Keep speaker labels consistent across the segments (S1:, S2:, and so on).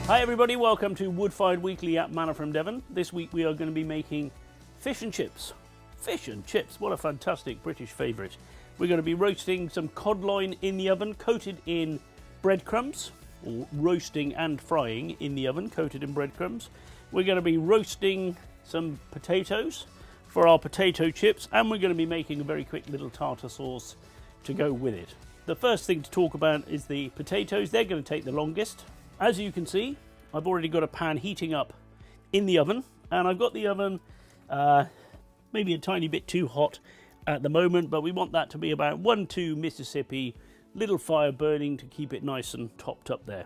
S1: Hi everybody, welcome to Woodfired Weekly at Manna from Devon. This week we are going to be making fish and chips. Fish and chips, what a fantastic British favourite. We're going to be roasting some cod loin in the oven coated in breadcrumbs, or roasting and frying in the oven coated in breadcrumbs. We're going to be roasting some potatoes for our potato chips, and we're going to be making a very quick little tartar sauce to go with it. The first thing to talk about is the potatoes. They're going to take the longest. As you can see, I've already got a pan heating up in the oven, and I've got the oven maybe a tiny bit too hot at the moment, but we want that to be about 1-2 Mississippi, little fire burning to keep it nice and topped up there.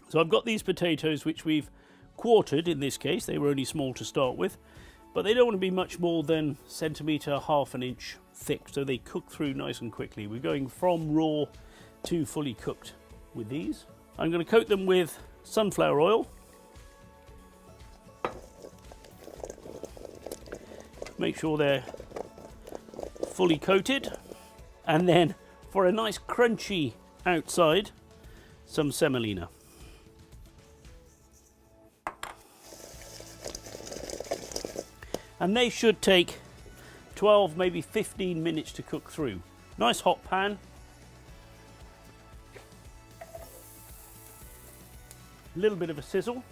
S1: So I've got these potatoes which we've quartered. In this case they were only small to start with, but they don't want to be much more than centimetre, half an inch thick, so they cook through nice and quickly. We're going from raw to fully cooked with these. I'm going to coat them with sunflower oil. Make sure they're fully coated. And then for a nice crunchy outside, some semolina. And they should take 12, maybe 15 minutes to cook through. Nice hot pan. A little bit of a sizzle,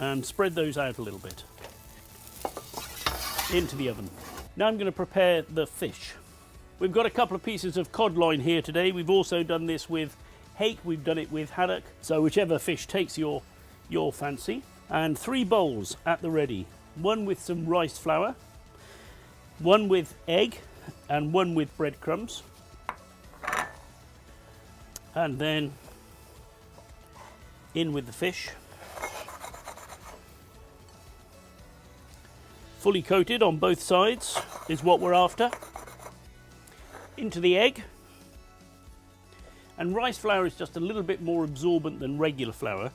S1: and spread those out a little bit into the oven. Now I'm going to prepare the fish. We've got a couple of pieces of cod loin here today. We've also done this with hake, we've done it with haddock, so whichever fish takes your fancy. And 3 bowls at the ready, one with some rice flour, one with egg, and one with breadcrumbs. And then in with the fish, fully coated on both sides is what we're after. Into the egg, and rice flour is just a little bit more absorbent than regular flour,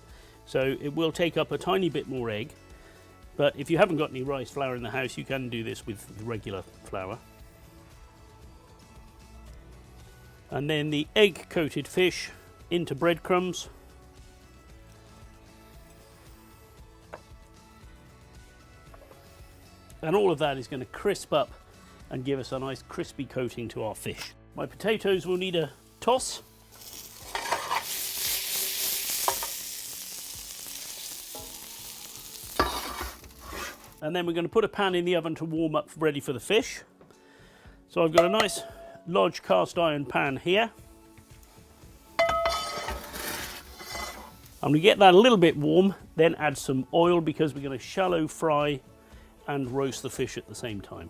S1: so it will take up a tiny bit more egg, but if you haven't got any rice flour in the house you can do this with regular flour. And then the egg coated fish into breadcrumbs. And all of that is going to crisp up and give us a nice crispy coating to our fish. My potatoes will need a toss. And then we're going to put a pan in the oven to warm up ready for the fish. So I've got a nice large cast iron pan here. I'm going to get that a little bit warm, then add some oil because we're going to shallow fry and roast the fish at the same time.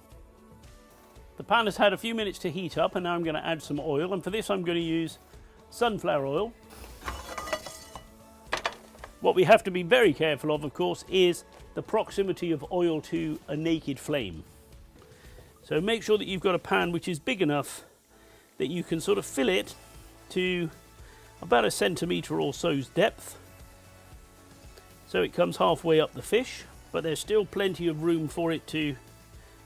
S1: The pan has had a few minutes to heat up, and now I'm going to add some oil, and for this I'm going to use sunflower oil. What we have to be very careful of course, is the proximity of oil to a naked flame. So make sure that you've got a pan which is big enough that you can sort of fill it to about a centimetre or so's depth. So it comes halfway up the fish, but there's still plenty of room for it to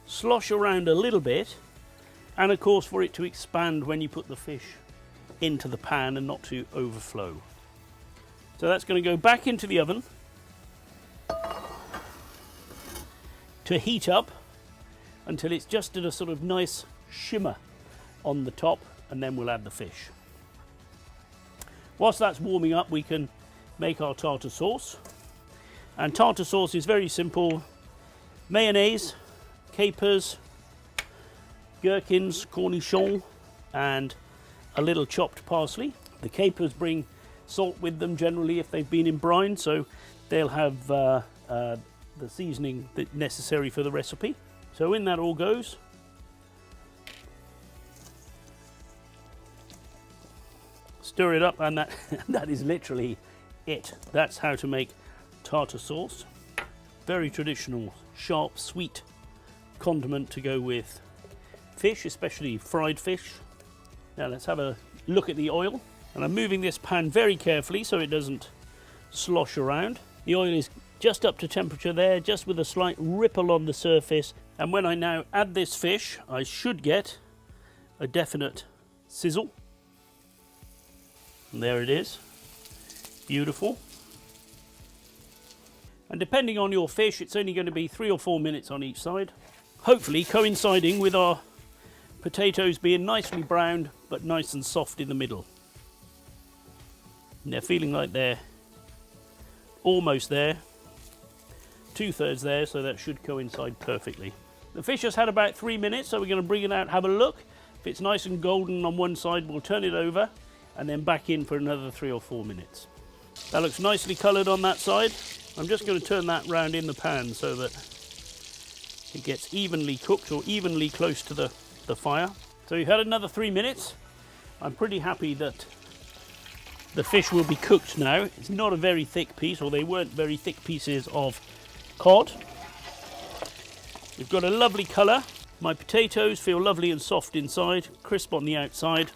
S1: slosh around a little bit, and of course for it to expand when you put the fish into the pan and not to overflow. So that's going to go back into the oven to heat up until it's just at a sort of nice shimmer on the top, and then we'll add the fish. Whilst that's warming up, we can make our tartar sauce. And tartar sauce is very simple: mayonnaise, capers, gherkins, cornichons, and a little chopped parsley. The capers bring salt with them generally if they've been in brine, so they'll have the seasoning that's necessary for the recipe. So in that all goes. Stir it up, and that is literally it. That's how to make tartar sauce. Very traditional, sharp, sweet condiment to go with fish, especially fried fish. Now let's have a look at the oil. And I'm moving this pan very carefully so it doesn't slosh around. The oil is just up to temperature there, just with a slight ripple on the surface. And when I now add this fish, I should get a definite sizzle. And there it is. Beautiful. And depending on your fish, it's only going to be 3 or 4 minutes on each side. Hopefully coinciding with our potatoes being nicely browned, but nice and soft in the middle. And they're feeling like they're almost there. 2/3 there, so that should coincide perfectly. The fish has had about 3 minutes, so we're going to bring it out, have a look. If it's nice and golden on one side, we'll turn it over and then back in for another 3 or 4 minutes. That looks nicely coloured on that side. I'm just going to turn that round in the pan so that it gets evenly cooked or evenly close to the fire. So you've had another 3 minutes. I'm pretty happy that the fish will be cooked now. It's not a very thick piece, or they weren't very thick pieces of cod. We've got a lovely colour. My potatoes feel lovely and soft inside, crisp on the outside.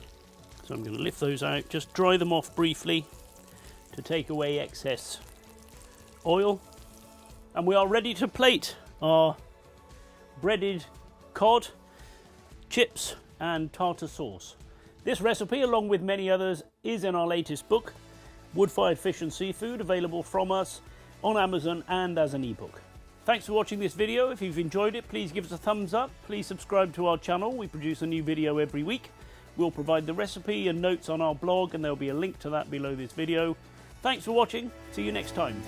S1: So I'm going to lift those out, just dry them off briefly to take away excess oil. And we are ready to plate our breaded cod, chips and tartar sauce. This recipe, along with many others, is in our latest book, Woodfired Fish and Seafood, available from us on Amazon and as an ebook. Thanks for watching this video. If you've enjoyed it, please give us a thumbs up. Please subscribe to our channel. We produce a new video every week. We'll provide the recipe and notes on our blog, and there'll be a link to that below this video. Thanks for watching. See you next time.